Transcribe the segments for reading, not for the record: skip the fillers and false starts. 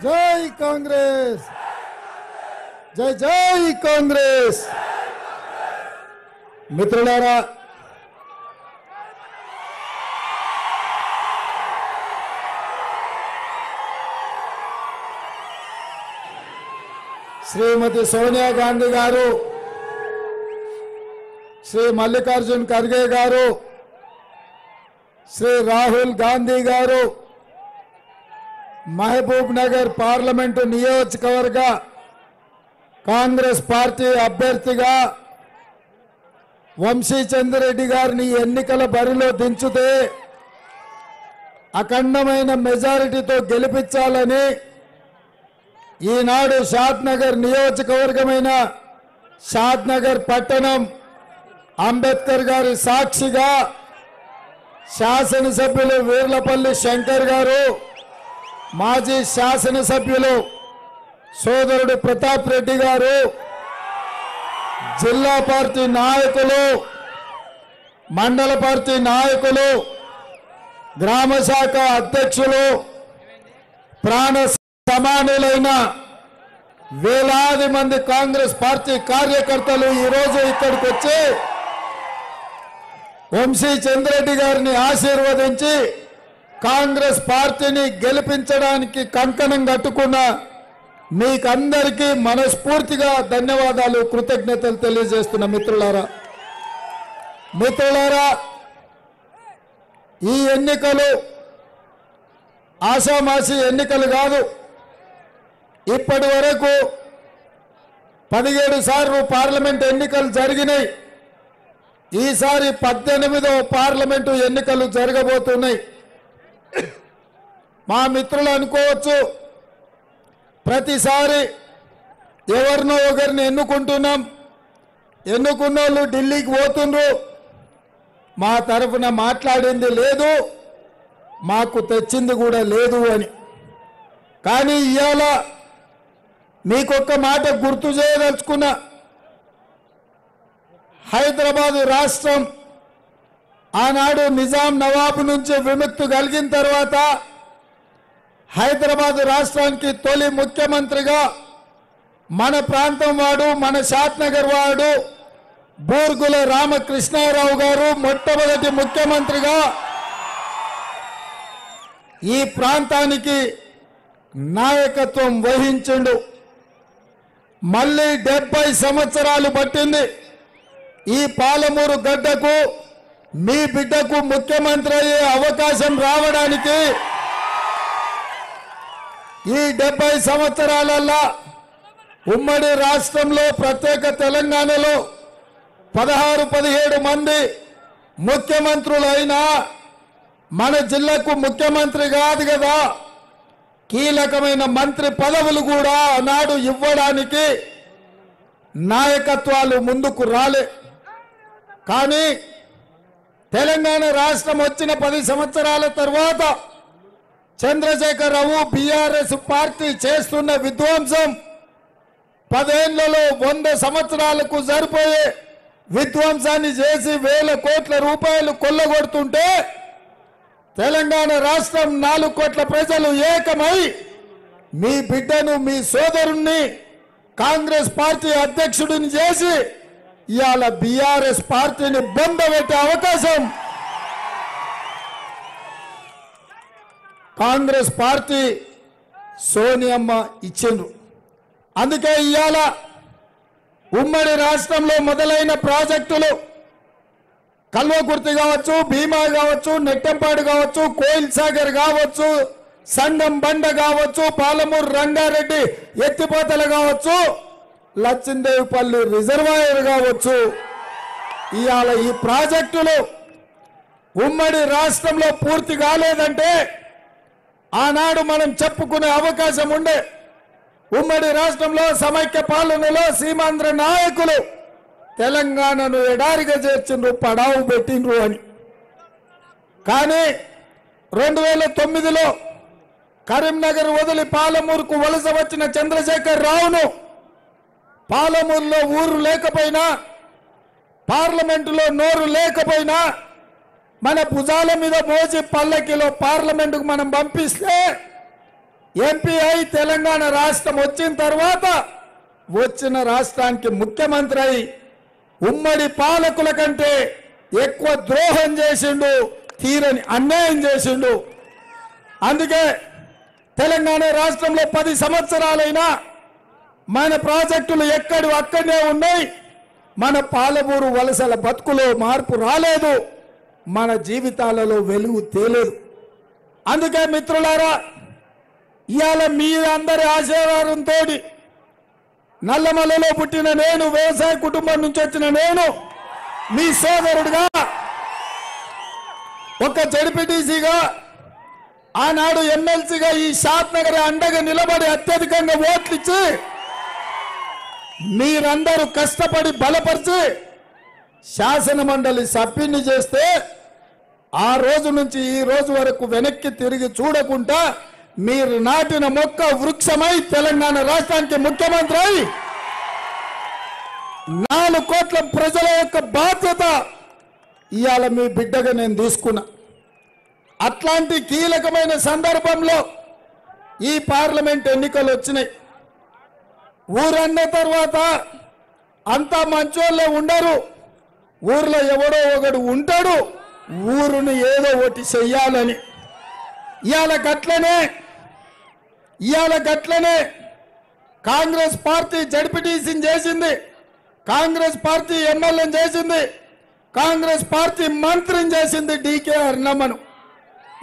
జై కాంగ్రెస్ జై జై కాంగ్రెస్ మిత్రులారా శ్రీమతి సోనియా గాంధీ గారు శ్రీ మల్లికార్జున్ ఖర్గే గారు శ్రీ రాహుల్ గాంధీ గారు మహబూబ్ నగర్ పార్లమెంటు నియోజకవర్గ కాంగ్రెస్ పార్టీ అభ్యర్థిగా వంశీ చంద్రెడ్డి గారిని ఎన్నికల బరిలో దించుతే అఖండమైన మెజారిటీతో గెలిపించాలని ఈనాడు షాద్నగర్ నియోజకవర్గమైన షాద్నగర్ పట్టణం అంబేద్కర్ గారి సాక్షిగా శాసనసభ్యులు వీర్లపల్లి శంకర్ గారు మాజీ శాసనసభ్యులు సోదరుడు ప్రతాప్ రెడ్డి గారు జిల్లా పార్టీ నాయకులు మండల పార్టీ నాయకులు గ్రామ శాఖ అధ్యక్షులు ప్రాణ సమానులైన వేలాది మంది కాంగ్రెస్ పార్టీ కార్యకర్తలు ఈరోజు ఇక్కడికి వచ్చి వంశీ చంద్రెడ్డి గారిని ఆశీర్వదించి కాంగ్రెస్ పార్టీని గెలిపించడానికి కంకణం కట్టుకున్న మీకందరికీ మనస్ఫూర్తిగా ధన్యవాదాలు కృతజ్ఞతలు తెలియజేస్తున్న మిత్రులారా ఈ ఎన్నికలు ఆషామాషి ఎన్నికలు కాదు. ఇప్పటి వరకు 17 సార్లు పార్లమెంట్ ఎన్నికలు జరిగినాయి. ఈసారి 18వ పార్లమెంటు ఎన్నికలు జరగబోతున్నాయి. మా మిత్రులు అనుకోవచ్చు ప్రతిసారి ఎవరినో ఒకరిని ఎన్నుకుంటున్నాం, ఎన్నుకున్న వాళ్ళు ఢిల్లీకి పోతుండ్రు, మా తరఫున మాట్లాడింది లేదు, మాకు తెచ్చింది కూడా లేదు అని. కానీ ఇవాళ మీకొక్క మాట గుర్తు చేయదలుచుకున్నా. హైదరాబాదు రాష్ట్రం ఆనాడు నిజాం నవాబు నుంచి విముక్తి కలిగిన తర్వాత హైదరాబాదు రాష్ట్రానికి తొలి ముఖ్యమంత్రిగా మన ప్రాంతం వాడు, మన షాద్నగర్ వాడు బూర్గుల రామకృష్ణారావు గారు మొట్టమొదటి ముఖ్యమంత్రిగా ఈ ప్రాంతానికి నాయకత్వం వహించిండు. మళ్ళీ 70 సంవత్సరాలు పట్టింది ఈ పాలమూరు గడ్డకు మీ బిడ్డకు ముఖ్యమంత్రి అయ్యే అవకాశం రావడానికి. ఈ 70 సంవత్సరాలలో ఉమ్మడి రాష్ట్రంలో ప్రత్యేక తెలంగాణలో 16-17 మంది ముఖ్యమంత్రులు అయినా మన జిల్లాకు ముఖ్యమంత్రి కాదు కదా, కీలకమైన మంత్రి పదవులు కూడా ఆనాడు ఇవ్వడానికి నాయకత్వాలు ముందుకు రాలే. కానీ తెలంగాణ రాష్ట్రం వచ్చిన 10 సంవత్సరాల తర్వాత చంద్రశేఖరరావు బీఆర్ఎస్ పార్టీ చేస్తున్న విధ్వంసం 10 ఏళ్లలో 100 సంవత్సరాలకు సరిపోయే విధ్వంసాన్ని చేసి వేల కోట్ల రూపాయలు కొల్లగొడుతుంటే తెలంగాణ రాష్ట్రం 4 కోట్ల ప్రజలు ఏకమై మీ బిడ్డను మీ సోదరుణ్ణి కాంగ్రెస్ పార్టీ అధ్యక్షుడిని చేసి ఇవాళ బీఆర్ఎస్ పార్టీని బొందబెట్టే అవకాశం కాంగ్రెస్ పార్టీ సోనియమ్మ ఇచ్చిండ్రు. అందుకే ఇవాళ ఉమ్మడి రాష్ట్రంలో మొదలైన ప్రాజెక్టులు కల్వకుర్తి కావచ్చు, భీమా కావచ్చు, నెట్టంపాడు కావచ్చు, కోయిల్ సాగర్ కావచ్చు, సంగం బండ కావచ్చు, పాలమూరు రంగారెడ్డి ఎత్తిపోతలు కావచ్చు, లచ్చిందేవిపల్లి రిజర్వాయర్ కావచ్చు, ఇవాళ ఈ ప్రాజెక్టులు ఉమ్మడి రాష్ట్రంలో పూర్తి కాలేదంటే ఆనాడు మనం చెప్పుకునే అవకాశం ఉండే. ఉమ్మడి రాష్ట్రంలో సమైక్య పాలనలో సీమాంధ్ర నాయకులు తెలంగాణను ఎడారిగా చేర్చిండ్రు, పడావు పెట్టిండ్రు అని. కానీ 2009లో కరీంనగర్ వదిలి పాలమూరుకు వలస వచ్చిన చంద్రశేఖర్ రావును పాలమూరులో ఊరు లేకపోయినా, పార్లమెంటులో నోరు లేకపోయినా మన భుజాల మీద మోసి పల్లకిలో పార్లమెంటుకు మనం పంపిస్తే ఎంపీ అయి తెలంగాణ రాష్ట్రం వచ్చిన తర్వాత వచ్చిన రాష్ట్రానికి ముఖ్యమంత్రి అయి ఉమ్మడి పాలకుల కంటే ఎక్కువ ద్రోహం చేసిండు, తీరని అన్యాయం చేసిండు. అందుకే తెలంగాణ రాష్ట్రంలో 10 సంవత్సరాలైనా మన ప్రాజెక్టులు అక్కడనే ఉన్నాయి. మన పాలమూరు వలసల బతుకులో మార్పు రాలేదు, మన జీవితాలలో వెలుగు తేలేదు. అందుకే మిత్రులారా, ఇవాళ మీ అందరి ఆశీర్వాదంతో నల్లమల్లలో పుట్టిన నేను, వ్యవసాయ కుటుంబం నుంచి వచ్చిన నేను, మీ సోదరుడిగా, ఒక జడ్పీటీసీగా, ఆనాడు ఎమ్మెల్సీగా ఈ షాద్ నగర్ అండగా నిలబడి అత్యధికంగా ఓట్లు ఇచ్చి మీరందరూ కష్టపడి బలపరిచి శాసన మండలి సభ్యుని చేస్తే ఆ రోజు నుంచి ఈ రోజు వరకు వెనక్కి తిరిగి చూడకుండా మీరు నాటిన మొక్క వృక్షమై తెలంగాణ రాష్ట్రానికి ముఖ్యమంత్రి అయి 4 కోట్ల ప్రజల యొక్క బాధ్యత ఇవాళ మీ బిడ్డగా నేను తీసుకున్నా. అట్లాంటి కీలకమైన సందర్భంలో ఈ పార్లమెంట్ ఎన్నికలు వచ్చినాయి. ఊరన్న తర్వాత అంతా మంచోళ్ళే ఉండరు, ఊర్లో ఎవడో ఒకడు ఉంటాడు ఊరుని ఏదో ఒకటి చెయ్యాలని. ఇవాళ గట్లనే కాంగ్రెస్ పార్టీ జడ్పీటీసీని చేసింది, కాంగ్రెస్ పార్టీ ఎమ్మెల్యేని చేసింది, కాంగ్రెస్ పార్టీ మంత్రిని చేసింది డీకే అరుణమ్మను.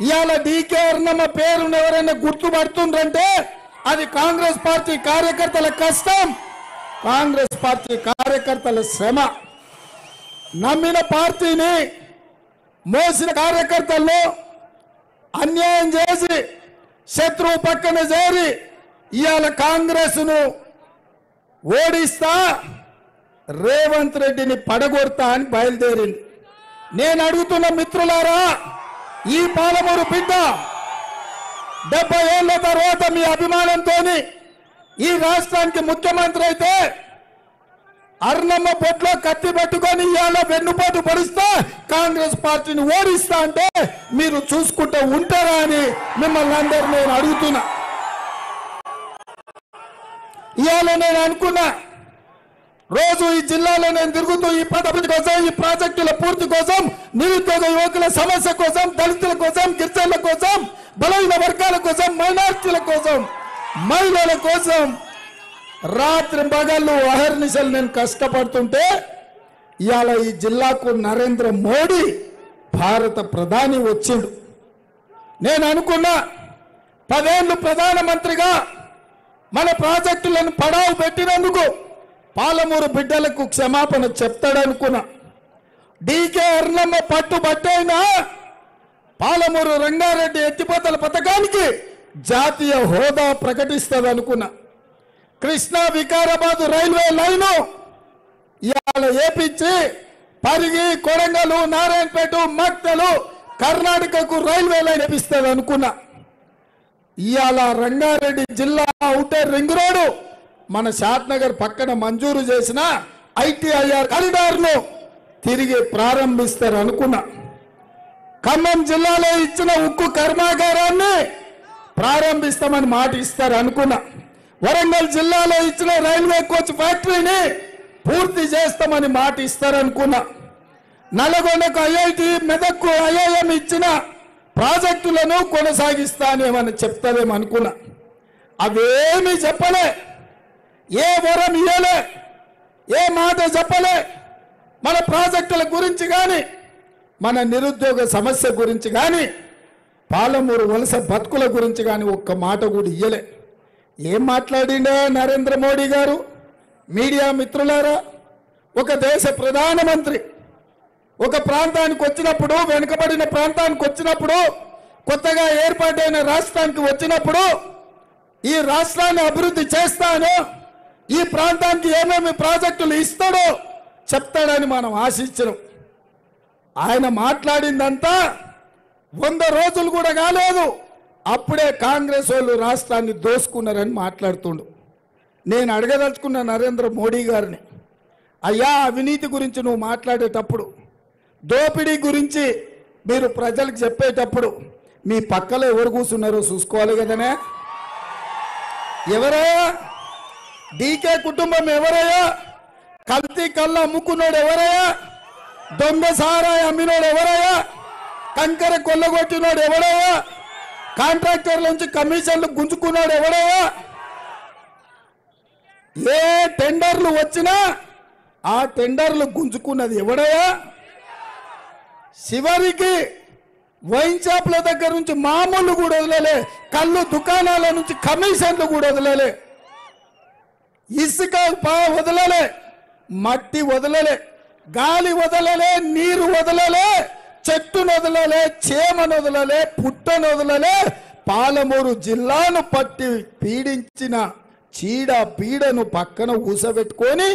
ఇవాళ డీకే అరుణమ్మ పేరును ఎవరైనా గుర్తుపడుతుండ్రంటే అది కాంగ్రెస్ పార్టీ కార్యకర్తల కష్టం, కాంగ్రెస్ పార్టీ కార్యకర్తల శ్రమ. నమ్మిన పార్టీని మోసిన కార్యకర్తలను అన్యాయం చేసి శత్రువు పక్కన చేరి ఇవాళ కాంగ్రెస్ను ఓడిస్తా రేవంత్ రెడ్డిని పడగొడతా అని బయలుదేరింది. నేను అడుగుతున్న మిత్రులారా, ఈ పాలమూరు బిడ్డ 70 ఏళ్ల తర్వాత మీ అభిమానంతో ఈ రాష్ట్రానికి ముఖ్యమంత్రి అయితే అరుణమ్మ పొట్లో కత్తి పెట్టుకొని ఇవాళ వెన్నుపోటు పరుస్తా కాంగ్రెస్ పార్టీని ఓడిస్తా అంటే మీరు చూసుకుంటూ ఉంటారా అని మిమ్మల్ని అందరూ నేను అడుగుతున్నా. ఇవాళ నేను అనుకున్నా, రోజు ఈ జిల్లాలో నేను తిరుగుతూ ఈ పదవి కోసం, ఈ ప్రాజెక్టుల పూర్తి కోసం, నిరుద్యోగ యువకుల సమస్య కోసం, దళితుల కోసం, గిరిజనుల కోసం, బలహీన వర్గాల కోసం, మైనార్టీల కోసం, మహిళల కోసం రాత్రి పగళ్ళు అహర్నిశలు నేను కష్టపడుతుంటే ఇవాళ ఈ జిల్లాకు నరేంద్ర మోడీ భారత ప్రధాని వచ్చిండు. నేను అనుకున్నా 10 ఏళ్ళు ప్రధానమంత్రిగా మన ప్రాజెక్టులను పడావు పెట్టినందుకు పాలమూరు బిడ్డలకు క్షమాపణ చెప్తాడనుకున్నా. డీకే అరుణమ్మ పట్టుబట్టైనా పాలమూరు రంగారెడ్డి ఎత్తిపోతల పథకానికి జాతీయ హోదా ప్రకటిస్తాడనుకున్నా. కృష్ణా వికారాబాద్ రైల్వే లైను ఇవాళ ఏపించి పరిగి, కొడంగల్, నారాయణపేట, మక్తలు కర్ణాటకకు రైల్వే లైన్ వేపిస్తాడు అనుకున్నా. ఇవాళ రంగారెడ్డి జిల్లా ఔటర్ రింగ్ రోడ్డు మన షాద్ నగర్ పక్కన మంజూరు చేసిన ITIR కారిడార్ను తిరిగి ప్రారంభిస్తారు అనుకున్నా. ఖమ్మం జిల్లాలో ఇచ్చిన ఉక్కు కర్మాగారాన్ని ప్రారంభిస్తామని మాట ఇస్తారు అనుకున్నా. వరంగల్ జిల్లాలో ఇచ్చిన రైల్వే కోచ్ ఫ్యాక్టరీని పూర్తి చేస్తామని మాట ఇస్తారనుకున్నా. నల్గొండకు IIT, మెదక్కు IIM ఇచ్చిన ప్రాజెక్టులను కొనసాగిస్తానేమని చెప్తారేమనుకున్నా. అవేమీ చెప్పలే, ఏ వరం ఇయ్యలే, ఏ మాట చెప్పలే. మన ప్రాజెక్టుల గురించి కానీ, మన నిరుద్యోగ సమస్య గురించి కానీ, పాలమూరు వలస బతుకుల గురించి కానీ ఒక్క మాట కూడా ఇయ్యలే. ఏం మాట్లాడిండే నరేంద్ర మోడీ గారు? మీడియా మిత్రులారా, ఒక దేశ ప్రధానమంత్రి ఒక ప్రాంతానికి వచ్చినప్పుడు, వెనుకబడిన ప్రాంతానికి వచ్చినప్పుడు, కొత్తగా ఏర్పాటైన రాష్ట్రానికి వచ్చినప్పుడు ఈ రాష్ట్రాన్ని అభివృద్ధి చేస్తాను, ఈ ప్రాంతానికి ఏమేమి ప్రాజెక్టులు ఇస్తాడో చెప్తాడని మనం ఆశించడం. ఆయన మాట్లాడిందంతా 100 రోజులు కూడా కాలేదు, అప్పుడే కాంగ్రెస్ వాళ్ళు రాష్ట్రాన్ని దోసుకున్నారని మాట్లాడుతుండు. నేను అడగదలుచుకున్న నరేంద్ర మోడీ గారిని, అయ్యా అవినీతి గురించి నువ్వు మాట్లాడేటప్పుడు, దోపిడీ గురించి మీరు ప్రజలకు చెప్పేటప్పుడు మీ పక్కలో ఎవరు కూర్చున్నారో చూసుకోవాలి కదనే. ఎవరయ్యా డీకే కుటుంబం? ఎవరయ్యా కల్తీ కళ్ళ అమ్ముకున్నాడు? ఎవరయ్యా దొంగ సారాయి అమ్మినోడు? ఎవరయ్యా కంకర కొల్లగొట్టినోడు? ఎవరయ్యా కాంట్రాక్టర్ల నుంచి కమిషన్లు గుంజుకున్నాడు? ఎవరయ్యా? ఏ టెండర్లు వచ్చినా ఆ టెండర్లు గుంజుకున్నది ఎవడయ్యా? చివరికి వైన్ షాప్ల దగ్గర నుంచి మామూలు కూడా వదలలే, కళ్ళు దుకాణాల నుంచి కమిషన్లు కూడా వదలలే, ఇసుక వదలలే, మట్టి వదలలే, గాలి వదలలే, నీరు వదలలే, చెట్టును వదలలే, చేమను వదలలే, పుట్టను వదలలే. పాలమూరు జిల్లాను పట్టి పీడించిన చీడ పీడను పక్కన ఊసబెట్టుకొని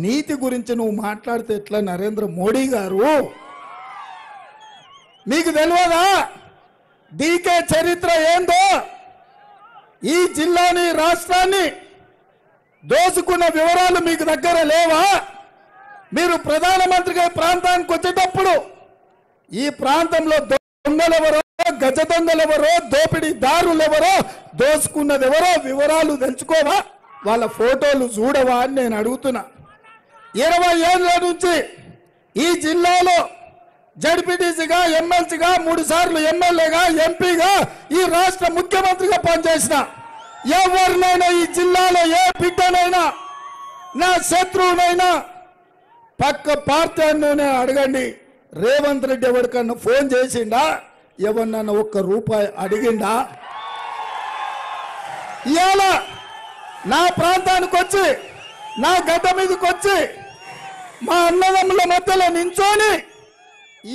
నీతి గురించి నువ్వు మాట్లాడితే ఎట్లా నరేంద్ర మోడీ గారు? మీకు తెలియదా డీకే చరిత్ర ఏందో? ఈ జిల్లాని రాష్ట్రాన్ని దోచుకున్న వివరాలు మీకు దగ్గర లేవా? మీరు ప్రధానమంత్రిగా ప్రాంతానికి వచ్చేటప్పుడు ఈ ప్రాంతంలో దొంగలెవరో, గజ దొంగలెవరో, దోపిడీదారులెవరో, దోచుకున్నదెవరో వివరాలు తెలుసుకోవా? వాళ్ళ ఫోటోలు చూడవా అని నేను అడుగుతున్నా. 20 ఏళ్ల నుంచి ఈ జిల్లాలో జడ్పీటీసీగా, ఎమ్మెల్సీగా, 3 సార్లు ఎమ్మెల్యేగా, ఎంపీగా, ఈ రాష్ట్ర ముఖ్యమంత్రిగా పనిచేసిన ఎవరినైనా ఈ జిల్లాలో ఏ బిడ్డనైనా, నా శత్రువునైనా, పక్క పార్టీ అన్ననే అడగండి, రేవంత్ రెడ్డి ఎవరికన్నా ఫోన్ చేసిండా? ఎవరినన్నా ₹1 అడిగిండా? ఇవాళ నా ప్రాంతానికి వచ్చి, నా గడ్డ మీదకి వచ్చి, మా అన్నదమ్ముల మధ్యలో నించొని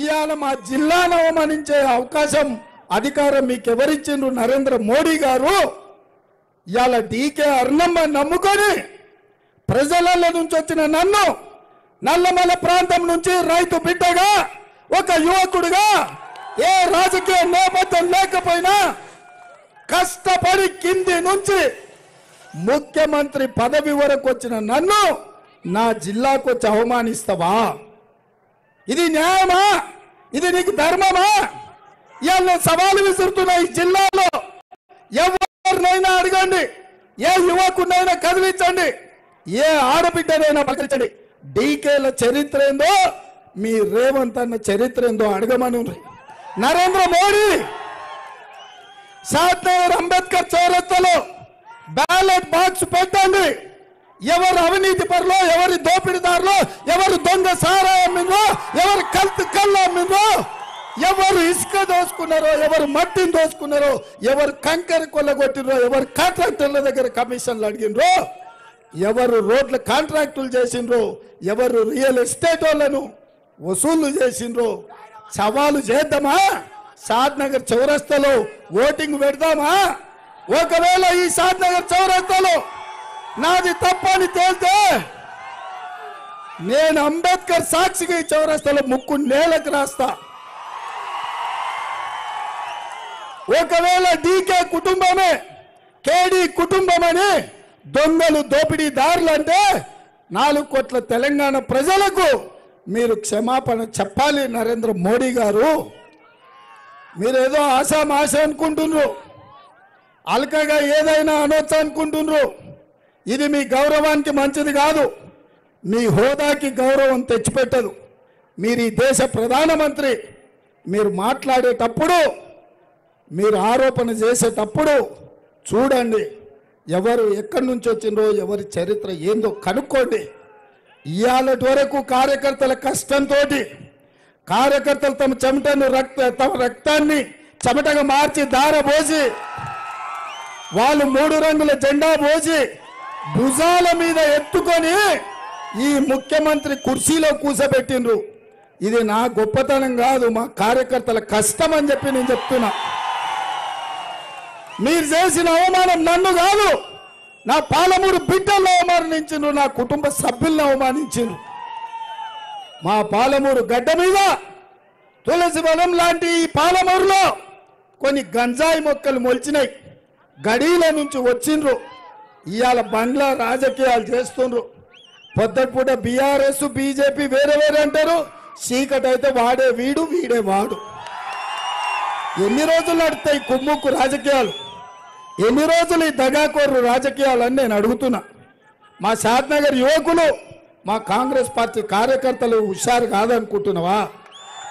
ఇవాళ మా జిల్లాను అవమానించే అవకాశం, అధికారం మీకు ఎవరిచ్చిండ్రు? నరేంద్ర మోడీ గారు. ఇవాళ డీకే అర్ణమ్మ నమ్ముకొని ప్రజల నుంచి వచ్చిన నన్ను, నల్లమల ప్రాంతం నుంచి రైతు బిడ్డగా, ఒక యువకుడిగా, ఏ రాజకీయ నేపథ్యం లేకపోయినా కష్టపడి కింది నుంచి ముఖ్యమంత్రి పదవి వరకు వచ్చిన నన్ను నా జిల్లాకు వచ్చి అవమానిస్తావా? ఇది న్యాయమా? ఇది నీకు ధర్మమా? ఇవాళ సవాలు విసురుతున్నా. ఈ జిల్లాలో ఎవరినైనా అడగండి, ఏ యువకునైనా కదిలించండి, ఏ ఆడబిడ్డనైనా పలకరించండి. డీకేల చరిత్ర ఏందో, మీ రేవంత్ అన్న చరిత్ర ఏందో అడగమని. నరేంద్ర మోడీ షాద్నగర్ అంబేద్కర్ చౌరస్తాలో బ్యాలెట్ బాక్స్ పెట్టండి. ఎవరు అవినీతి పరులో, ఎవరి దోపిడీదారులో, ఎవరు దొంగ సారాయి అమ్మిందో, ఎవరు కల్తీ కళ్ళు అమ్మిందో, ఎవరు ఇసుక దోసుకున్నారో, ఎవరు మట్టిని దోసుకున్నారో, ఎవరు కంకర కొల్లగొట్టినరో, ఎవరు కాంట్రాక్టర్ల దగ్గర కమిషన్లు అడిగినరో, ఎవరు రోడ్ల కాంట్రాక్టులు చేసిండ్రో, ఎవరు రియల్ ఎస్టేట్ వాళ్ళను వసూళ్లు చేసిండ్రో సవాలు చేద్దామా? షాద్నగర్ చౌరస్తాలో ఓటింగ్ పెడదామా? ఒకవేళ ఈ షాద్నగర్ చౌరస్తాలో నాది తప్పని తేలితే నేను అంబేద్కర్ సాక్షిగా ఈ చౌరస్తాలో ముక్కు నేలకు రాస్తా. ఒకవేళ డీకే కుటుంబమే, కేడీ కుటుంబమని దొంగలు, దోపిడీదారులు అంటే 4 కోట్ల తెలంగాణ ప్రజలకు మీరు క్షమాపణ చెప్పాలి. నరేంద్ర మోడీ గారు, మీరేదో ఆశామాష అనుకుంటున్నారు, అల్కగా ఏదైనా అనొచ్చు అనుకుంటున్నారు. ఇది మీ గౌరవానికి మంచిది కాదు, మీ హోదాకి గౌరవం తెచ్చిపెట్టదు. మీరు ఈ దేశ ప్రధానమంత్రి, మీరు మాట్లాడేటప్పుడు, మీరు ఆరోపణ చేసేటప్పుడు చూడండి ఎవరు ఎక్కడి నుంచి వచ్చిందో, ఎవరి చరిత్ర ఏందో కనుక్కోండి. ఇవాళటి వరకు కార్యకర్తల కష్టంతో, కార్యకర్తలు తమ చెమటను తమ రక్తాన్ని చెమటగా మార్చి దారబోసి, వాళ్ళు 3 రంగుల జెండా పోసి భుజాల మీద ఎత్తుకొని ఈ ముఖ్యమంత్రి కుర్చీలో కూసబెట్టిండ్రు. ఇది నా గొప్పతనం కాదు, మా కార్యకర్తల కష్టం అని చెప్పి నేను చెప్తున్నా. మీరు చేసిన అవమానం నన్ను కాదు, నా పాలమూరు బిడ్డలను అవమానించిండ్రు, నా కుటుంబ సభ్యులను అవమానించిండ్రు. మా పాలమూరు గడ్డ మీద తులసి వనం లాంటి ఈ పాలమూరులో కొన్ని గంజాయి మొక్కలు మొలిచినాయి, గడీల నుంచి వచ్చిండ్రు. ఇవాళ బంగ్లా రాజకీయాలు చేస్తుండ్రు. పొద్దుపూట బీఆర్ఎస్, బీజేపీ వేరే వేరే అంటారు, చీకటి అయితే వాడే వీడు, వీడే వాడు. ఎన్ని రోజులు నడుస్తాయి కుమ్ముక్కు రాజకీయాలు? ఎన్ని రోజులు ఈ దగాకోరు రాజకీయాలని నేను అడుగుతున్నా. మా షాద్నగర్ యువకులు, మా కాంగ్రెస్ పార్టీ కార్యకర్తలు హుషారు కాదనుకుంటున్నావా?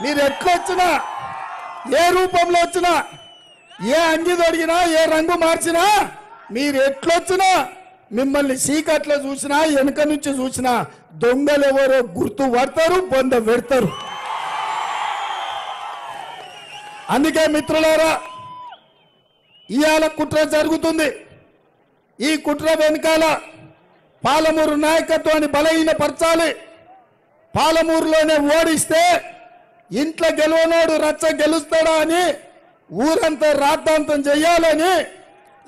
మీరు ఎట్లొచ్చినా, ఏ రూపంలో వచ్చినా, ఏ అంగి తొడిగినా, ఏ రంగు మార్చినా, మీరు ఎట్లొచ్చినా, మిమ్మల్ని చీకట్లో చూసినా, వెనుక నుంచి చూసినా దొంగలు ఎవరో గుర్తు పడతారు, బొంద పెడతారు. అందుకే మిత్రులారా, ఇవాళ కుట్ర జరుగుతుంది. ఈ కుట్ర వెనకాల పాలమూరు నాయకత్వాన్ని బలహీనపరచాలి. పాలమూరులోనే ఓడిస్తే ఇంట్లో గెలవనోడు రచ్చ గెలుస్తాడా అని ఊరంతా రాద్ధాంతం చేయాలని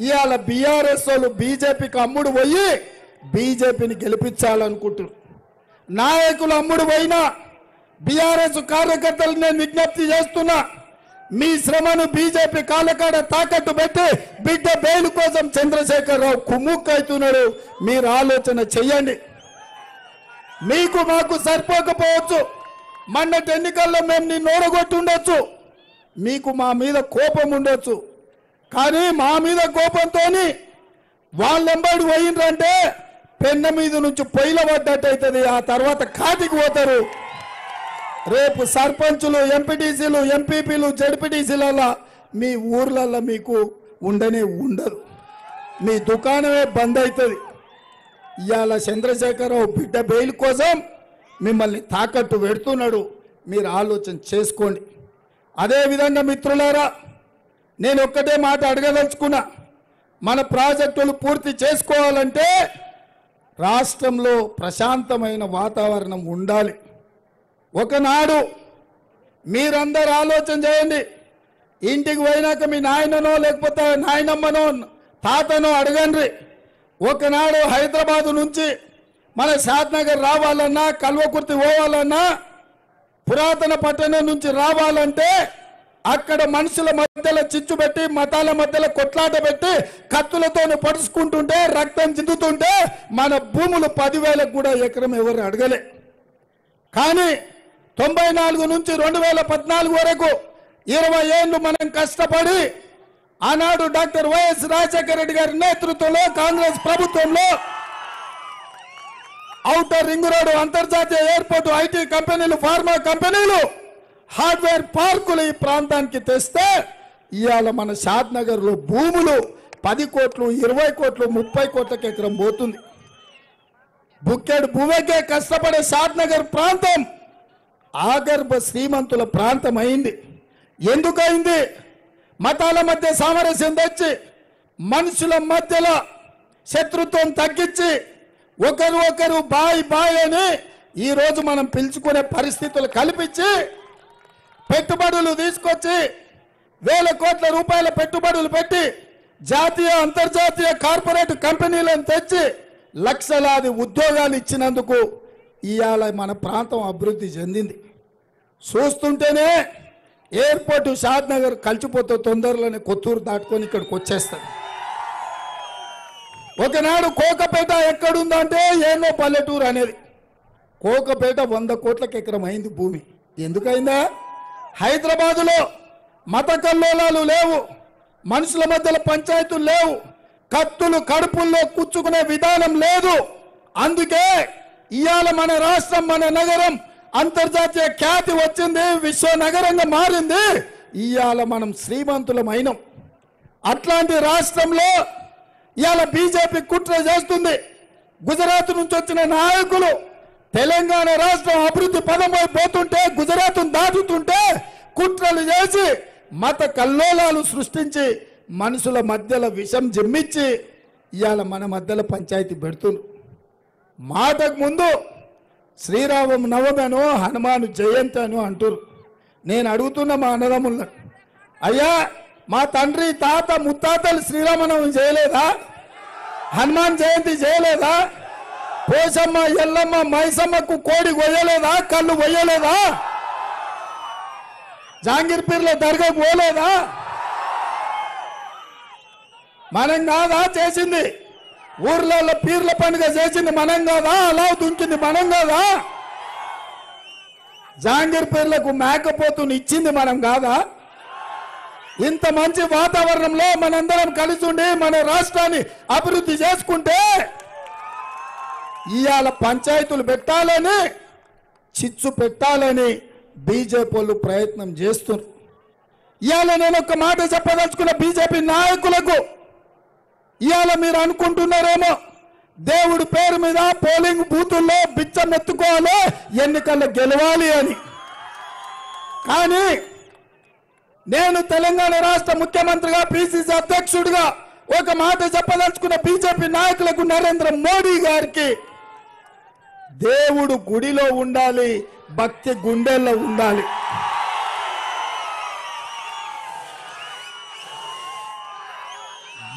ఇవాళ బీఆర్ఎస్ వాళ్ళు బీజేపీకి అమ్ముడు పోయి బీజేపీని గెలిపించాలనుకుంటున్నారు. నాయకులు అమ్ముడు పోయినా బీఆర్ఎస్ కార్యకర్తలు నేను విజ్ఞప్తి చేస్తున్నా, మీ శ్రమను బీజేపీ కాళ్ళకాడ తాకట్టు పెట్టి బిడ్డ బెయిల్ కోసం చంద్రశేఖరరావు కుమ్ముక్కైతున్నాడు. మీరు ఆలోచన చెయ్యండి. మీకు మాకు సరిపోకపోవచ్చు, మొన్నటి ఎన్నికల్లో మేము నిన్ను ఓడగొట్టి ఉండొచ్చు, మీకు మా మీద కోపం ఉండొచ్చు, కానీ మా మీద కోపంతో వాళ్ళెంబడి పోయిండ్రంటే పెన్న మీద నుంచి పొయ్యిల పడ్డట్టు అవుతుంది. ఆ తర్వాత కాటికి పోతారు. రేపు సర్పంచులు, ఎంపీటీసీలు, ఎంపీపీలు, జడ్పీటీసీలలో మీ ఊర్లలో మీకు ఉండనే ఉండదు. మీ దుకాణమే బంద్ అవుతుంది. ఇవాళ చంద్రశేఖరరావు బిడ్డ బెయిల్ కోసం మిమ్మల్ని తాకట్టు పెడుతున్నాడు. మీరు ఆలోచన చేసుకోండి. అదేవిధంగా మిత్రులారా, నేను ఒక్కటే మాట అడగదలుచుకున్నా. మన ప్రాజెక్టులు పూర్తి చేసుకోవాలంటే రాష్ట్రంలో ప్రశాంతమైన వాతావరణం ఉండాలి. ఒకనాడు మీరందరూ ఆలోచన చేయండి. ఇంటికి పోయినాక మీ నాయననో లేకపోతే నాయనమ్మనో తాతనో అడగండి. ఒకనాడు హైదరాబాదు నుంచి మన షాద్నగర్ రావాలన్నా, కల్వకుర్తి పోవాలన్నా, పురాతన పట్టణం నుంచి రావాలంటే అక్కడ మనుషుల మధ్యలో చిచ్చు పెట్టి, మతాల మధ్యలో కొట్లాట పెట్టి, కత్తులతో పడుచుకుంటుంటే, రక్తం చిందుతుంటే మన భూములు 10,000 కూడా ఎకరం ఎవరు అడగలే. కానీ 94 నుంచి 2014 వరకు 20 ఏళ్ళు మనం కష్టపడి ఆనాడు డాక్టర్ వైఎస్ రాజశేఖర రెడ్డి గారి నేతృత్వంలో కాంగ్రెస్ ప్రభుత్వంలో ఔటర్ రింగ్ రోడ్డు, అంతర్జాతీయ ఎయిర్పోర్టు, ఐటీ కంపెనీలు, ఫార్మా కంపెనీలు, హార్డ్వేర్ పార్కులు ఈ ప్రాంతానికి తెస్తే ఇవాళ మన షాద్నగర్లో భూములు 10 కోట్లు, 20 కోట్లు, 30 కోట్లకి ఎకరం పోతుంది. బుక్కెడు భూమికే కష్టపడే షాద్నగర్ ప్రాంతం ఆగర్భ శ్రీమంతుల ప్రాంతం అయింది. ఎందుకైంది? మతాల మధ్య సామరస్యం తెచ్చి, మనుషుల మధ్యలో శత్రుత్వం తగ్గించి, ఒకరు ఒకరు బాయ్ బాయ్ అని ఈరోజు మనం పిలుచుకునే పరిస్థితులు కల్పించి, పెట్టుబడులు తీసుకొచ్చి వేల కోట్ల రూపాయల పెట్టుబడులు పెట్టి జాతీయ అంతర్జాతీయ కార్పొరేట్ కంపెనీలను తెచ్చి లక్షలాది ఉద్యోగాలు ఇచ్చినందుకు ఇవాళ మన ప్రాంతం అభివృద్ధి చెందింది. చూస్తుంటేనే ఎయిర్పోర్టు షాద్నగర్ కలిసిపోతే తొందరలోనే కొత్తూరు దాటుకొని ఇక్కడికి వచ్చేస్తుంది. ఒకనాడు కోకపేట ఎక్కడుందంటే ఏనో పల్లెటూరు అనేది. కోకపేట 100 కోట్లకి ఎకరం అయింది భూమి. ఎందుకైందా? హైదరాబాదులో మత కల్లోలాలు లేవు, మనుషుల మధ్యలో పంచాయతీలు లేవు, కత్తులు కడుపుల్లో కూర్చుకునే విధానం లేదు. అందుకే ఇవాళ మన రాష్ట్రం, మన నగరం అంతర్జాతీయ ఖ్యాతి వచ్చింది, విశ్వ నగరంగా మారింది. ఇవాళ మనం శ్రీమంతులమైనం. అట్లాంటి రాష్ట్రంలో ఇవాళ బీజేపీ కుట్ర చేస్తుంది. గుజరాత్ నుంచి వచ్చిన నాయకులు తెలంగాణ రాష్ట్రం అభివృద్ధి పదంపై పోతుంటే, గుజరాత్ దాటుతుంటే కుట్రలు చేసి మత కల్లోలాలు సృష్టించి మనుషుల మధ్యలో విషం జమ్మించి ఇవాళ మన మధ్యలో పంచాయతీ పెడుతున్నారు. మాటకు ముందు శ్రీరామ నవమి అనో హనుమాను జయంతి అనో అంటారు. నేను అడుగుతున్న మా అన్నదమ్ములను, అయ్యా మా తండ్రి తాత ముత్తాతలు శ్రీరామనవమి చేయలేదా? హనుమాన్ జయంతి చేయలేదా? పోసమ్మ, ఎల్లమ్మ, మైసమ్మకు కోడి కొయ్యలేదా? కళ్ళు కొయ్యలేదా? జాంగీర్పీర్ల దర్గా పోలేదా? మనం కాదా చేసింది? ఊర్లలో పీర్ల పండుగ చేసింది మనం కాదా? అలా దుంకింది మనం కాదా? జాంగీర్పీర్లకు మేకపోతుని ఇచ్చింది మనం కాదా? ఇంత మంచి వాతావరణంలో మనందరం కలిసి ఉండి మన రాష్ట్రాన్ని అభివృద్ధి చేసుకుంటే ఇవాళ పంచాయతీలు పెట్టాలని చిచ్చు పెట్టాలని బీజేపీ వాళ్ళు ప్రయత్నం చేస్తున్నారు. ఇవాళ నేను ఒక మాట చెప్పదలుచుకున్న బీజేపీ నాయకులకు, ఇవాళ మీరు అనుకుంటున్నారేమో దేవుడి పేరు మీద పోలింగ్ బూతుల్లో బిచ్చం ఎత్తుకోవాలి, ఎన్నికల్లో గెలవాలి అని. కానీ నేను తెలంగాణ రాష్ట్ర ముఖ్యమంత్రిగా పిసిసి అధ్యక్షుడిగా ఒక మాట చెప్పదలుచుకున్న బీజేపీ నాయకులకు, నరేంద్ర మోడీ గారికి, దేవుడు గుడిలో ఉండాలి, భక్తి గుండెల్లో ఉండాలి.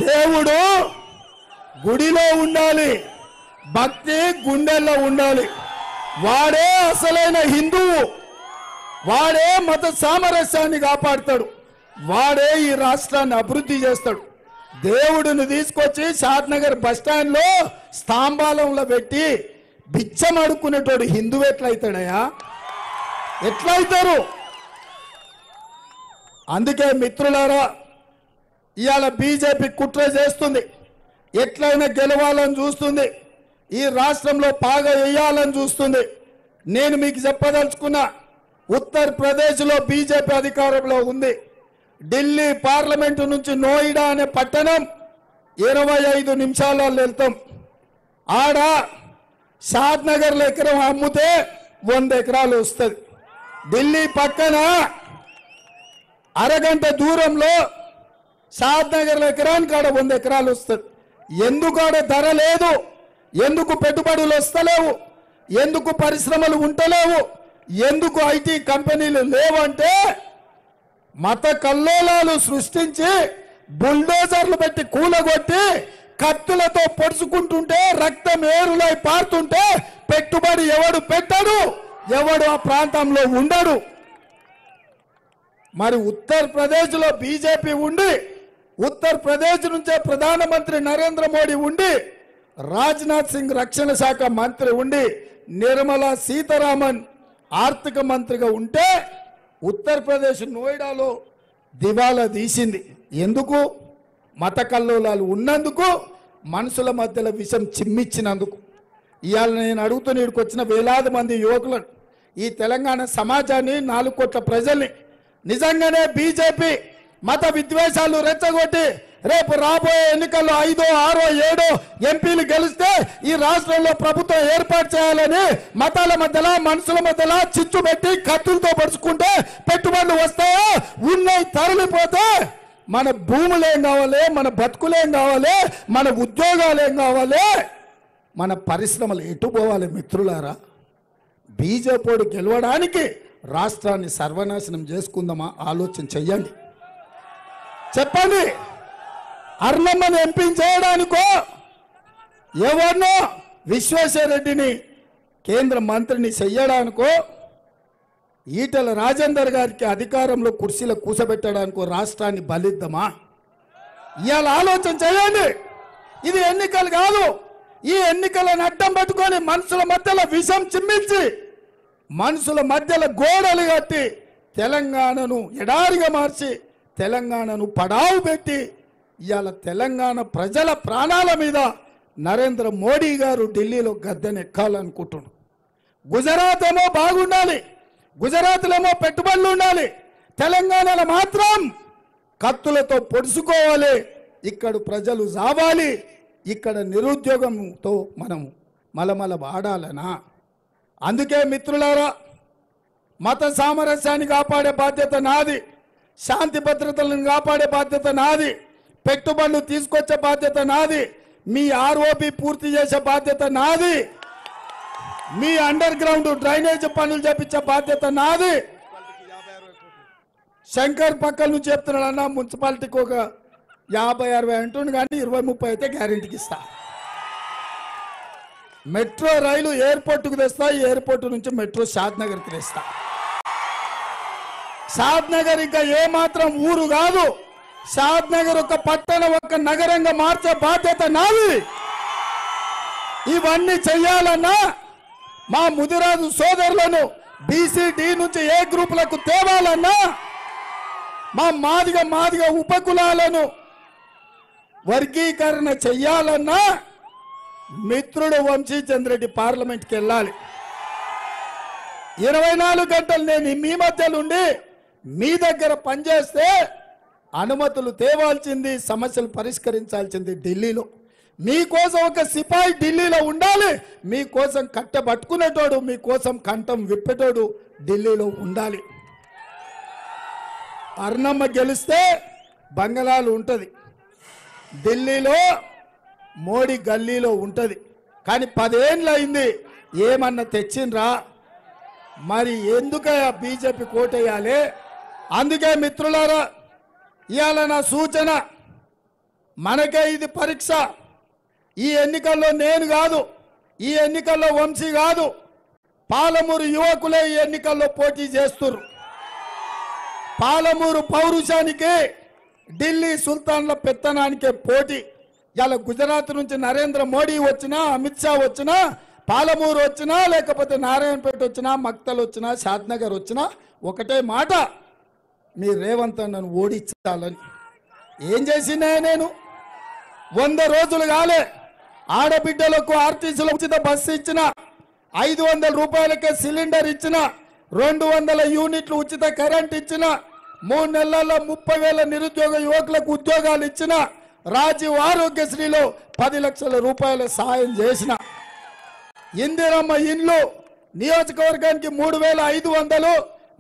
దేవుడు గుడిలో ఉండాలి, భక్తి గుండెల్లో ఉండాలి. వాడే అసలైన హిందువు, వాడే మత సామరస్యాన్ని కాపాడుతాడు, వాడే ఈ రాష్ట్రాన్ని అభివృద్ధి చేస్తాడు. దేవుడిని తీసుకొచ్చి షాద్నగర్ బస్టాండ్లో స్తంభాలంలో పెట్టి బిచ్చం అడుక్కునేటోడు హిందువు ఎట్లయితాడయా? ఎట్లయితారు? అందుకే మిత్రులారా, ఇవాళ బీజేపీ కుట్ర చేస్తుంది, ఎట్లయినా గెలవాలని చూస్తుంది, ఈ రాష్ట్రంలో పాగా వేయాలని చూస్తుంది. నేను మీకు చెప్పదలుచుకున్నా, ఉత్తరప్రదేశ్లో బీజేపీ అధికారంలో ఉంది. ఢిల్లీ పార్లమెంటు నుంచి నోయిడా అనే పట్టణం 25 నిమిషాలలో వెళ్తాం. ఆడ షాద్నగర్లో ఎకరం అమ్ముతే 100 ఎకరాలు వస్తుంది. ఢిల్లీ పక్కన అరగంట దూరంలో షాద్నగర్లో ఎకరానికి ఆడ 100 ఎకరాలు వస్తుంది. ఎందుకు ఆడ ధర లేదు? ఎందుకు పెట్టుబడులు వస్తలేవు? ఎందుకు పరిశ్రమలు ఉంటలేవు? ఎందుకు ఐటీ కంపెనీలు లేవంటే మత కల్లోలాలు సృష్టించి బుల్డోజర్లు పెట్టి కూలగొట్టి కత్తులతో పొడుచుకుంటుంటే రక్తం ఏరులై పారుతుంటే పెట్టుబడి ఎవడు పెట్టడు, ఎవడు ఆ ప్రాంతంలో ఉండడు. మరి ఉత్తరప్రదేశ్లో బీజేపీ ఉండి, ఉత్తరప్రదేశ్ నుంచే ప్రధానమంత్రి నరేంద్ర మోడీ ఉండి, రాజ్నాథ్ సింగ్ రక్షణ శాఖ మంత్రి ఉండి, నిర్మలా సీతారామన్ ఆర్థిక మంత్రిగా ఉంటే ఉత్తరప్రదేశ్ నోయిడాలో దివాలా తీసింది. ఎందుకు? మత కల్లోలాలు ఉన్నందుకు, మనుషుల మధ్యలో విషం చిమ్మిచ్చినందుకు. ఇవాళ నేను అడుగుతున్న ఇక్కడికి వచ్చిన వేలాది మంది యువకులను, ఈ తెలంగాణ సమాజాన్ని, 4 కోట్ల ప్రజల్ని, నిజంగానే బీజేపీ మత విద్వేషాలు రెచ్చగొట్టి రేపు రాబోయే ఎన్నికల్లో 5, 6, 7 ఎంపీలు గెలిస్తే ఈ రాష్ట్రంలో ప్రభుత్వం ఏర్పాటు చేయాలని మతాల మధ్యలో, మనుషుల మధ్యలో చిచ్చు పెట్టి కత్తులతో పరుచుకుంటే పెట్టుబడులు వస్తాయో? ఉన్నాయి తరలిపోతే మన భూములు ఏం కావాలి, మన బతుకులు ఏం కావాలి, మన ఉద్యోగాలు ఏం కావాలి, మన పరిశ్రమలు ఎటు పోవాలి? మిత్రులారా, బీజేపీ గెలవడానికి రాష్ట్రాన్ని సర్వనాశనం చేసుకుందామా? ఆలోచన చెయ్యండి, చెప్పండి. అర్ణమ్మను ఎంపీ చేయడానికో, ఎవరినో విశ్వేశ్వరరెడ్డిని కేంద్ర మంత్రిని చెయ్యడానికో, ఈటెల రాజేందర్ గారికి అధికారంలో కుర్చీలో కూర్చోబెట్టడానికో రాష్ట్రాన్ని బలిద్దామా? ఇవాళ ఆలోచన చేయండి. ఇది ఎన్నికలు కాదు. ఈ ఎన్నికలను అడ్డం పెట్టుకొని మనుషుల మధ్యలో విషం చిమ్మించి, మనుషుల మధ్యలో గోడలు కట్టి, తెలంగాణను ఎడారిగా మార్చి, తెలంగాణను పడావు పెట్టి, ఇవాళ తెలంగాణ ప్రజల ప్రాణాల మీద నరేంద్ర మోడీ గారు ఢిల్లీలో గద్దెనెక్కాలనుకుంటున్నాడు. గుజరాత్ ఏమో బాగుండాలి, గుజరాత్లో ఏమో పెట్టుబడులు ఉండాలి, తెలంగాణలో మాత్రం కత్తులతో పొడుచుకోవాలి, ఇక్కడ ప్రజలు జావాలి, ఇక్కడ నిరుద్యోగంతో మనం మలమల వాడాలనా? అందుకే మిత్రులారా, మత సామరస్యాన్ని కాపాడే బాధ్యత నాది, శాంతి భద్రతలను కాపాడే బాధ్యత నాది, పెట్టుబడులు తీసుకొచ్చే బాధ్యత నాది, మీ ఆర్ఓబి పూర్తి చేసే బాధ్యత నాది, మీ అండర్ గ్రౌండ్ డ్రైనేజ్ పనులు చేపించే బాధ్యత నాది. శంకర్ పక్కల నుంచి చెప్తున్నాడు, అన్న మున్సిపాలిటీకి ఒక 50-60 అంటుండు, కానీ 20-30 అయితే గ్యారెంటీకి ఇస్తా. మెట్రో రైలు ఎయిర్పోర్టుకు తెస్తా, ఎయిర్పోర్ట్ నుంచి మెట్రో షాద్నగర్కి తెస్తా. షాద్నగర్ ఇంకా ఏమాత్రం ఊరు కాదు, షాద్నగర్ ఒక పట్టణం, ఒక నగరంగా మార్చే బాధ్యత నాది. ఇవన్నీ చెయ్యాలన్నా మా ముదిరాజు సోదరులను బీసీ డి నుంచి ఏ గ్రూపులకు తేవాలన్నా మా మాదిగ ఉపకులాలను వర్గీకరణ చెయ్యాలన్నా మిత్రుడు వంశీచంద్ర రెడ్డి పార్లమెంట్కి వెళ్ళాలి. 24 గంటలు నేను మీ మధ్యలో ఉండి మీ దగ్గర పనిచేస్తే అనుమతులు తేవాల్సింది, సమస్యలు పరిష్కరించాల్సింది ఢిల్లీలో. మీకోసం ఒక సిపాయి ఢిల్లీలో ఉండాలి, మీకోసం కట్టబట్టుకునేటోడు, మీకోసం కంఠం విప్పేటోడు ఢిల్లీలో ఉండాలి. అర్ణమ్మ గెలిస్తే బంగళాలు ఉంటుంది, ఢిల్లీలో మోడీ గల్లీలో ఉంటుంది. కానీ 10 ఏళ్ళు అయింది, ఏమన్నా తెచ్చిండ్రా? మరి ఎందుకయ్యా బీజేపీ కోటేయాలి? అందుకే మిత్రులారా, ఇవాళ నా సూచన, మనకే ఇది పరీక్ష. ఈ ఎన్నికల్లో నేను కాదు, ఈ ఎన్నికల్లో వంశీ కాదు, పాలమూరు యువకులే ఈ ఎన్నికల్లో పోటీ చేస్తున్నారు. పాలమూరు పౌరుషానికి, ఢిల్లీ సుల్తాన్ల పెత్తనానికే పోటీ. ఇలా గుజరాత్ నుంచి నరేంద్ర మోడీ వచ్చినా, అమిత్ షా వచ్చినా, పాలమూరు వచ్చినా, లేకపోతే నారాయణపేట వచ్చినా, మక్తల్ వచ్చినా, షాద్నగర్ వచ్చినా ఒకటే మాట, మీ రేవంత్ నన్ను ఓడించాలని. ఏం చేసినా నేను 100 రోజులు కాలే, ఆడబిడ్డలకు ఆర్టీసీలో ఉచిత బస్సు ఇచ్చిన, 500 రూపాయలకే సిలిండర్ ఇచ్చిన, 200 యూనిట్లు ఉచిత కరెంట్ ఇచ్చిన, 3 నెలల్లో 30,000 నిరుద్యోగ యువకులకు ఉద్యోగాలు ఇచ్చిన, రాజీవ్ ఆరోగ్యశ్రీలో 10 లక్షల రూపాయల సాయం చేసిన, ఇందిరమ్మ ఇండ్లు నియోజకవర్గానికి 3,500,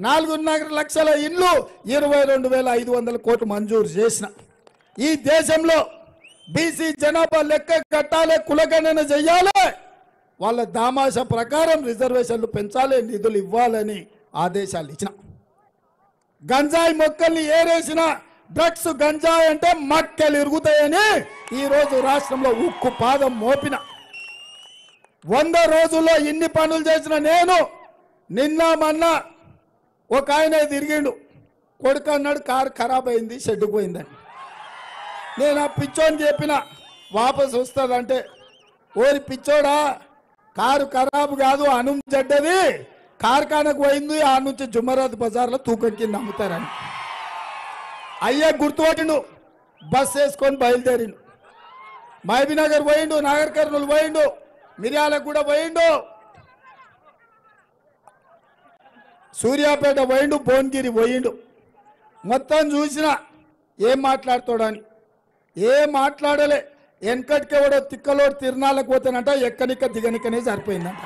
4.5 లక్షల ఇండ్లు 22,500 కోట్లు మంజూరు చేసిన. ఈ దేశంలో బీసీ జనాభా లెక్క కట్టాలి, కులగణన చెయ్యాలి, వాళ్ళ దామాష ప్రకారం రిజర్వేషన్లు పెంచాలి, నిధులు ఇవ్వాలని ఆదేశాలు ఇచ్చిన. గంజాయి మొక్కల్ని ఏరేసిన, డ్రగ్స్ గంజాయి అంటే మక్కలు ఇరుగుతాయని ఈరోజు రాష్ట్రంలో ఉక్కు పాదం మోపిన. 100 రోజుల్లో ఇన్ని పనులు చేసిన నేను, నిన్న మొన్న ఒక ఆయన తిరిగిండు, కొడుకు అన్నాడు కారు ఖరాబ్ అయింది, షెడ్డుకు పోయిందని. నేను ఆ పిచ్చోని చెప్పిన, వాపసు వస్తుందంటే, ఓరి పిచ్చోడా, కారు ఖరాబు కాదు, అనుం చెడ్డది, కార్ఖానకు పోయింది, ఆ నుంచి జుమ్మరాత్ బజార్లో తూకం కింద అమ్ముతారని. అయ్యే గుర్తుపట్టిండు, బస్ వేసుకొని బయలుదేరిండు, మహబీనగర్ పోయిండు, నాగర్ కర్నూలు పోయిండు, మిర్యాలకు కూడా పోయిండు, సూర్యాపేట పోయిండు, భువనగిరి పోయిండు. మొత్తం చూసిన ఏం మాట్లాడుతాడని, ఏం మాట్లాడలే. వెనకటికెవడో తిక్కలోడు తిరునాళ్ళకు పోతానంట, ఎక్కనిక్క దిగనికనే సరిపోయిందంట.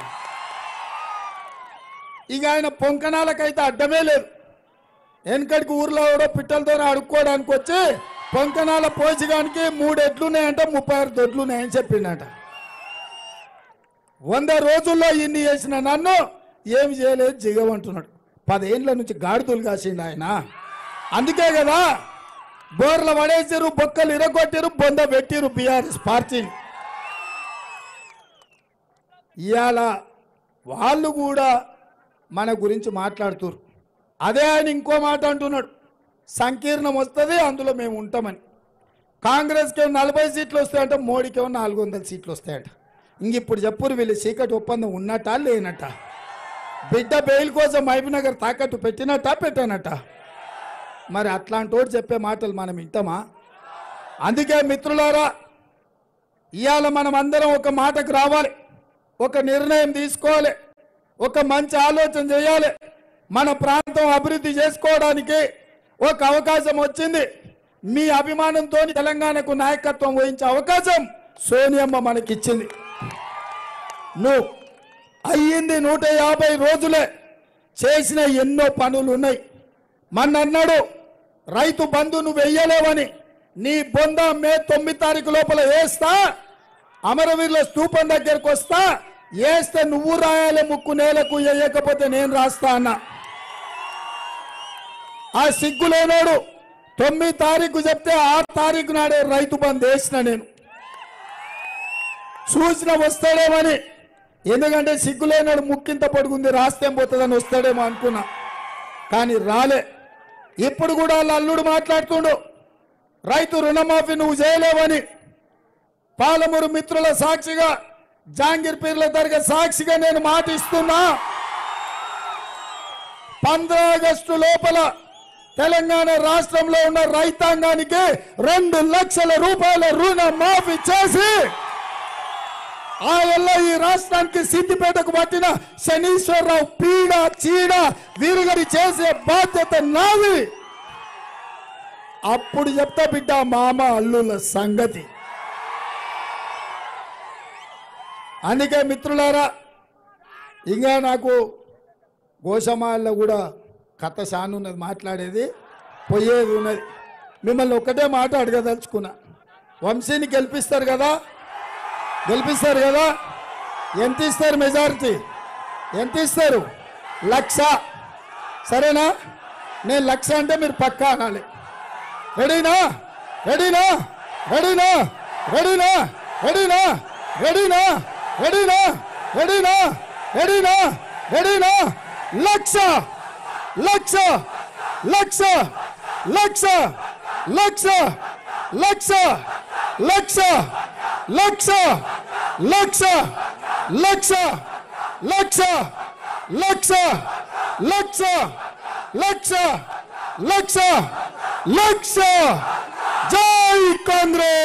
ఇక ఆయన పొంకనాలకైతే అడ్డమే లేదు. వెనకటికి ఊర్లో ఎవడో పిట్టలతో అడుక్కోవడానికి వచ్చి పొంకనాల పోసిగానికి 3 ఎడ్లున్నాయంట, 36 దొడ్లున్నాయని చెప్పిండట. 100 రోజుల్లో ఇన్ని చేసిన నన్ను ఏమి చేయలేదు జిగవంటున్నాడు. 10 ఏళ్ళ నుంచి గాడిదలు కాసిండు ఆయన. అందుకే కదా బోర్ల పడేసారు, బొక్కలు ఇరగొట్టారు, బొంద పెట్టిరు బీఆర్ఎస్ పార్టీని. ఇవాళ వాళ్ళు కూడా మన గురించి మాట్లాడుతున్నారు. అదే ఆయన ఇంకో మాట అంటున్నాడు, సంకీర్ణం వస్తుంది, అందులో మేము ఉంటామని. కాంగ్రెస్కి 40 సీట్లు వస్తాయంట, మోడీకి 400 సీట్లు వస్తాయంట. ఇంక ఇప్పుడు చెప్పురు వీళ్ళు చీకటి ఒప్పందం ఉన్నట్టా లేనట్ట? బిడ్డ బెయిల్ కోసం మహబూబ్నగర్ తాకట్టు పెట్టినట్టా పెట్టానట? మరి అట్లాంటి వాడు చెప్పే మాటలు మనం వింటామా? అందుకే మిత్రులారా, ఇవాళ మనం అందరం ఒక మాటకు రావాలి, ఒక నిర్ణయం తీసుకోవాలి, ఒక మంచి ఆలోచన చేయాలి. మన ప్రాంతం అభివృద్ధి చేసుకోవడానికి ఒక అవకాశం వచ్చింది. మీ అభిమానంతో తెలంగాణకు నాయకత్వం వహించే అవకాశం సోనియమ్మ మనకిచ్చింది. నువ్వు అయ్యింది 150 రోజులే, చేసిన ఎన్నో పనులు ఉన్నాయి. మన అన్నాడు రైతు బంధు నువ్వు వెయ్యలేవని, నీ బొంద మే 9 తారీఖు లోపల వేస్తా, అమరవీరుల స్తూపం దగ్గరకు వస్తా, వేస్తే నువ్వు రాయాలి ముక్కు నేలకు, వేయకపోతే నేను రాస్తా అన్నా. ఆ సిగ్గులేనాడు 9 తారీఖు చెప్తే 6 తారీఖు నాడే రైతు బంధు వేసిన నేను. చూసిన వస్తాడేమని, ఎందుకంటే సిగ్గులేనాడు ముక్కింత పడుకుంది, రాస్తేం పోతుందని వస్తాడేమో అనుకున్నా, కానీ రాలే. ఇప్పుడు కూడా వాళ్ళ అల్లుడు మాట్లాడుతుండు, రైతు రుణమాఫీ నువ్వు చేయలేవని. పాలమూరు మిత్రుల సాక్షిగా, జాంగీర్ పీర్ల దర్గా సాక్షిగా నేను మాట ఇస్తున్నా, 15 ఆగస్టు లోపల తెలంగాణ రాష్ట్రంలో ఉన్న రైతాంగానికి 2 లక్షల రూపాయల రుణ మాఫీ చేసి ఆ ఈ రాష్ట్రానికి సిద్దిపేటకు పట్టిన శనీశ్వరరావు పీడ చీడ విరుగడి చేసే బాధ్యత నాది. అప్పుడు చెప్తా బిడ్డ మామ అల్లుల సంగతి. అందుకే మిత్రులారా, ఇంకా నాకు గోషమాల్లో కూడా కథ షాను ఉన్నది, మాట్లాడేది పోయేది ఉన్నది. మిమ్మల్ని ఒక్కటే మాట అడగదలుచుకున్నా. వంశీని గెలిపిస్తారు కదా, గెలిపిస్తారు కదా, ఎంత ఇస్తారు మెజారిటీ? ఎంత ఇస్తారు? 1,00,000. సరేనా? నేను 1,00,000 అంటే మీరు పక్కా అనాలి. రెడీనా? రెడీనా? రెడీనా? రెడీనా? రెడీనా? రెడీనా? రెడీనా? రెడీనా? రెడీనా? రెడీనా? 1,00,000 1,00,000 1,00,000 1,00,000 1,00,000 1,00,000 1,00,000 1,00,000 1,00,000 1,00,000 1,00,000 1,00,000 1,00,000 1,00,000 1,00,000 1,00,000 జై కాంగ్రెస్.